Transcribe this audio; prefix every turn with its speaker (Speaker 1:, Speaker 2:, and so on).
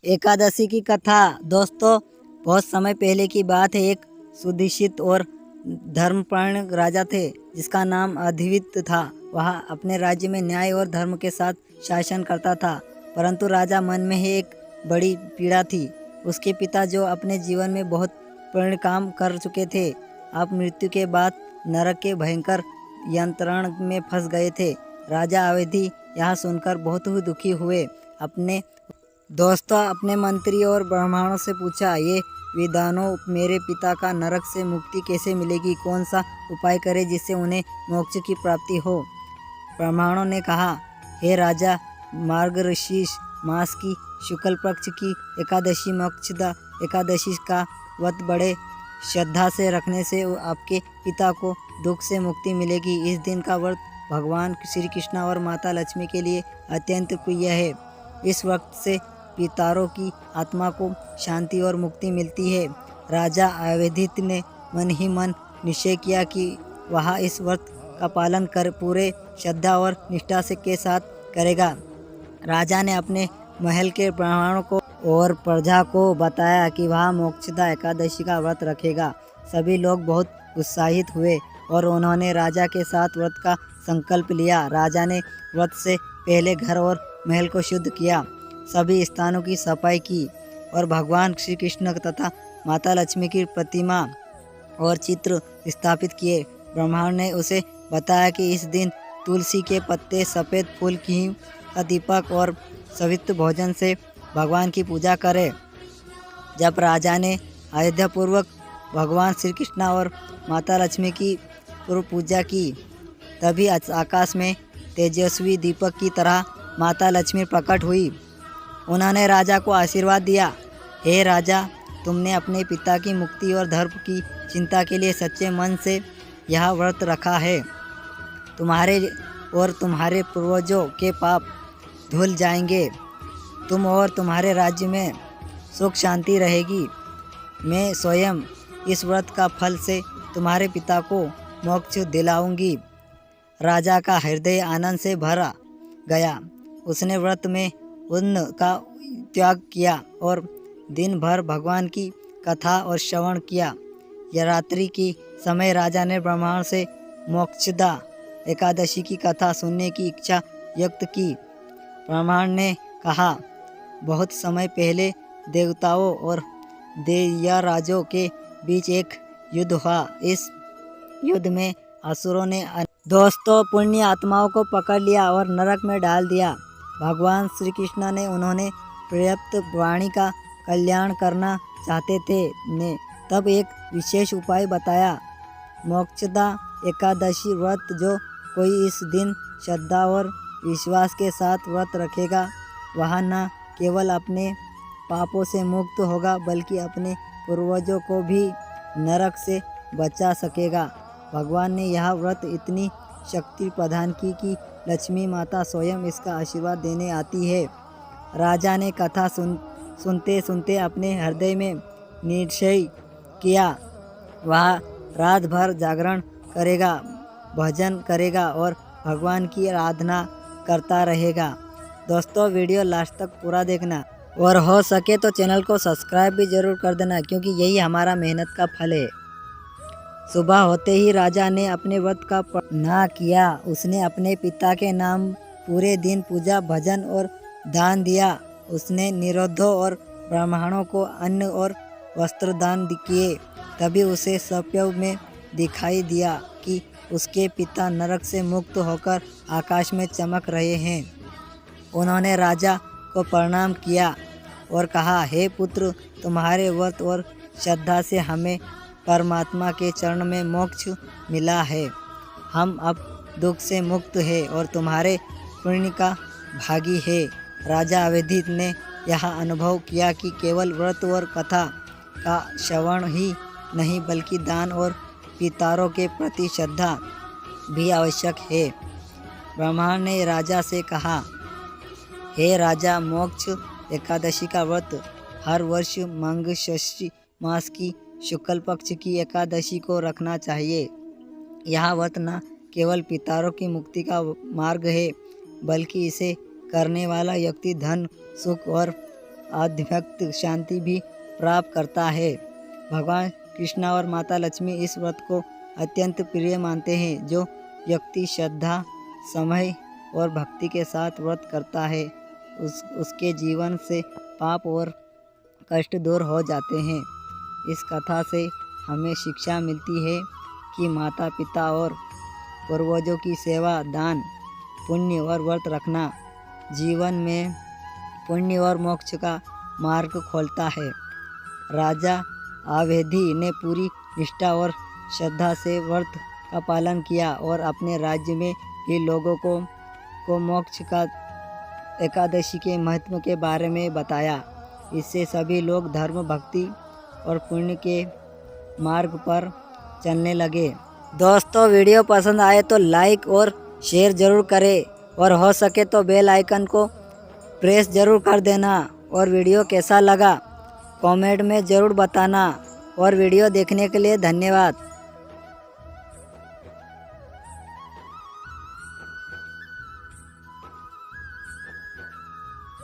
Speaker 1: एकादशी की कथा। दोस्तों, बहुत समय पहले की बात है। एक सुदीक्षित और धर्मपरायण राजा थे जिसका नाम अधिवित था। वह अपने राज्य में न्याय और धर्म के साथ शासन करता था, परंतु राजा मन में ही एक बड़ी पीड़ा थी। उसके पिता जो अपने जीवन में बहुत पुण्य काम कर चुके थे, अब मृत्यु के बाद नरक के भयंकर यंत्रण में फंस गए थे। राजा अवधि यह सुनकर बहुत ही दुखी हुए। अपने मंत्री और ब्राह्मणों से पूछा, ये विद्वानों, मेरे पिता का नरक से मुक्ति कैसे मिलेगी? कौन सा उपाय करें जिससे उन्हें मोक्ष की प्राप्ति हो? ब्राह्मणों ने कहा, हे राजा, मार्गशीर्ष मास की शुक्ल पक्ष की एकादशी मोक्षदा एकादशी का व्रत बड़े श्रद्धा से रखने से आपके पिता को दुख से मुक्ति मिलेगी। इस दिन का व्रत भगवान श्री कृष्ण और माता लक्ष्मी के लिए अत्यंत प्रिय है। इस वक्त से पितरों की आत्मा को शांति और मुक्ति मिलती है। राजा अवधित ने मन ही मन निश्चय किया कि वह इस व्रत का पालन कर पूरे श्रद्धा और निष्ठा से के साथ करेगा। राजा ने अपने महल के ब्राह्मणों को और प्रजा को बताया कि वह मोक्षदा एकादशी का व्रत रखेगा। सभी लोग बहुत उत्साहित हुए और उन्होंने राजा के साथ व्रत का संकल्प लिया। राजा ने व्रत से पहले घर और महल को शुद्ध किया, सभी स्थानों की सफाई की और भगवान श्री कृष्ण तथा माता लक्ष्मी की प्रतिमा और चित्र स्थापित किए। ब्राह्मण ने उसे बताया कि इस दिन तुलसी के पत्ते, सफ़ेद फूल, घी का दीपक और सवित्र भोजन से भगवान की पूजा करें। जब राजा ने अयोध्यापूर्वक भगवान श्री कृष्ण और माता लक्ष्मी की पूर्व पूजा की, तभी आकाश में तेजस्वी दीपक की तरह माता लक्ष्मी प्रकट हुई। उन्होंने राजा को आशीर्वाद दिया, हे राजा, तुमने अपने पिता की मुक्ति और धर्म की चिंता के लिए सच्चे मन से यह व्रत रखा है। तुम्हारे और तुम्हारे पूर्वजों के पाप धुल जाएंगे। तुम और तुम्हारे राज्य में सुख शांति रहेगी। मैं स्वयं इस व्रत का फल से तुम्हारे पिता को मोक्ष दिलाऊंगी। राजा का हृदय आनंद से भरा गया। उसने व्रत में अन्न का त्याग किया और दिन भर भगवान की कथा और श्रवण किया। यह रात्रि की समय राजा ने ब्राह्मण से मोक्षदा एकादशी की कथा सुनने की इच्छा व्यक्त की। ब्राह्मण ने कहा, बहुत समय पहले देवताओं और दैत्यराजों के बीच एक युद्ध हुआ। इस युद्ध में असुरों ने दोस्तों पुण्य आत्माओं को पकड़ लिया और नरक में डाल दिया। भगवान श्री कृष्ण ने उन्होंने पर्याप्त वाणी का कल्याण करना चाहते थे ने तब एक विशेष उपाय बताया, मोक्षदा एकादशी व्रत। जो कोई इस दिन श्रद्धा और विश्वास के साथ व्रत रखेगा, वह न केवल अपने पापों से मुक्त होगा बल्कि अपने पूर्वजों को भी नरक से बचा सकेगा। भगवान ने यह व्रत इतनी शक्ति प्रदान की कि लक्ष्मी माता स्वयं इसका आशीर्वाद देने आती है। राजा ने कथा सुनते सुनते अपने हृदय में निश्चय किया, वह रात भर जागरण करेगा, भजन करेगा और भगवान की आराधना करता रहेगा। दोस्तों, वीडियो लास्ट तक पूरा देखना और हो सके तो चैनल को सब्सक्राइब भी जरूर कर देना, क्योंकि यही हमारा मेहनत का फल है। सुबह होते ही राजा ने अपने व्रत का ना किया। उसने अपने पिता के नाम पूरे दिन पूजा, भजन और दान दिया। उसने निरुद्धों और ब्राह्मणों को अन्न और वस्त्र दान किए। तभी उसे स्वप्न में दिखाई दिया कि उसके पिता नरक से मुक्त होकर आकाश में चमक रहे हैं। उन्होंने राजा को प्रणाम किया और कहा, हे पुत्र, तुम्हारे व्रत और श्रद्धा से हमें परमात्मा के चरण में मोक्ष मिला है। हम अब दुख से मुक्त है और तुम्हारे पुण्य का भागी है। राजा अवधित ने यह अनुभव किया कि केवल व्रत और कथा का श्रवण ही नहीं बल्कि दान और पितरों के प्रति श्रद्धा भी आवश्यक है। ब्राह्मण ने राजा से कहा, हे राजा, मोक्ष एकादशी का व्रत हर वर्ष मार्गशीर्ष मास की शुक्ल पक्ष की एकादशी को रखना चाहिए। यह व्रत न केवल पितरों की मुक्ति का मार्ग है बल्कि इसे करने वाला व्यक्ति धन, सुख और आध्यात्मिक शांति भी प्राप्त करता है। भगवान कृष्ण और माता लक्ष्मी इस व्रत को अत्यंत प्रिय मानते हैं। जो व्यक्ति श्रद्धा, समय और भक्ति के साथ व्रत करता है उसके जीवन से पाप और कष्ट दूर हो जाते हैं। इस कथा से हमें शिक्षा मिलती है कि माता पिता और पूर्वजों की सेवा, दान, पुण्य और व्रत रखना जीवन में पुण्य और मोक्ष का मार्ग खोलता है। राजा अवधि ने पूरी निष्ठा और श्रद्धा से व्रत का पालन किया और अपने राज्य में भी लोगों को मोक्ष का एकादशी के महत्व के बारे में बताया। इससे सभी लोग धर्म, भक्ति और पुण्य के मार्ग पर चलने लगे। दोस्तों, वीडियो पसंद आए तो लाइक और शेयर ज़रूर करें और हो सके तो बेल आइकन को प्रेस ज़रूर कर देना। और वीडियो कैसा लगा कमेंट में ज़रूर बताना। और वीडियो देखने के लिए धन्यवाद।